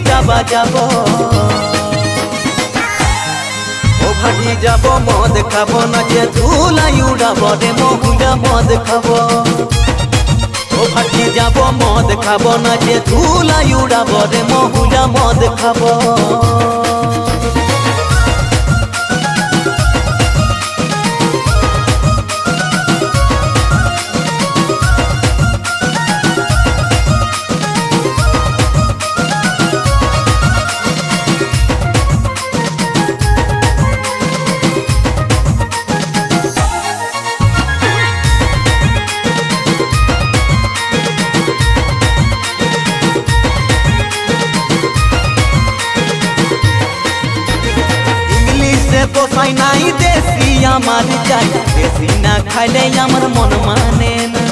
ডিজেটা বাজাবো ও ভাটি যাব মদ খাবো নাচে ধুলাই উড়াবো রে মহুলা মদ খাবো ও ভাটি যাব মদ খাবো নাচে ধুলাই উড়াবো রে মহুলা মদ খাবো পোষাই নাই দেশি আমার চাই দেশি না খাইলে আমার মন মানে না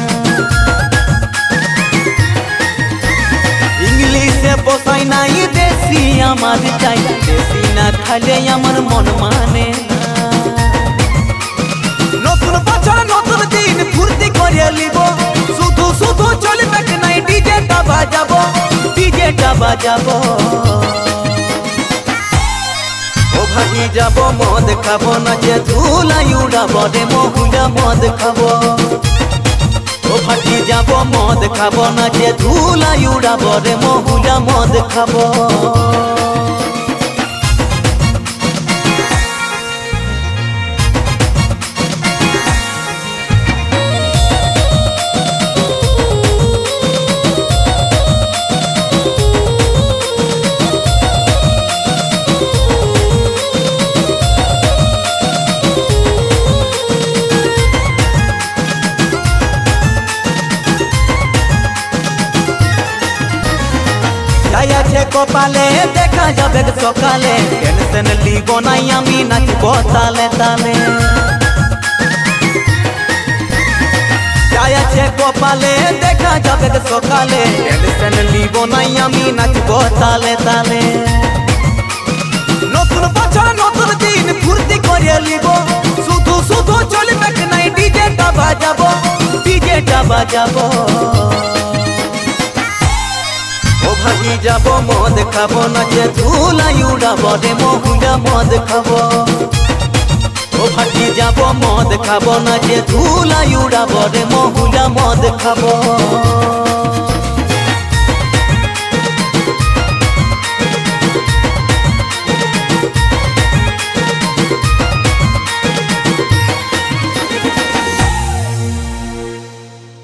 ইংলিশে পোষাই নাই দেশি আমার চাই দেশি না খাইলে আমার মন মানে না নতুন বছর নতুন দিন ফুর্তি করে লিব শুধু শুধু চলবে নাই ডিজেটা বাজাবো ডিজেটা বাজাবো ভাটি যাব মদ খাবো নাচে ধুলাই উড়াবো রে মহুলা মদ খাবো ও ভাটি যাব মদ খাবো নাচে ধুলাই উড়াবো রে মহুলা মদ খাবো কপালে দেখা যাবে সকালে টেনশন লিব নাই আমি নাচব তালে তালে আছে কপালে দেখা যাবে সকালে টেনশন লিব নাই আমি নাচব তালে তালে নতুন বছর নতুন দিন ফুর্তি করে লিব শুধু শুধু চলবে নাই ডিজেটা বাজাবো ডিজেটা বাজাবো ভাটি যাব মদ খাবো নাচে ধুলাই উড়াবো রে মহুলা মদ খাবো ও ভাটি যাব মদ খাবো নাচে ধুলাই উড়াবো রে মহুলা মদ খাবো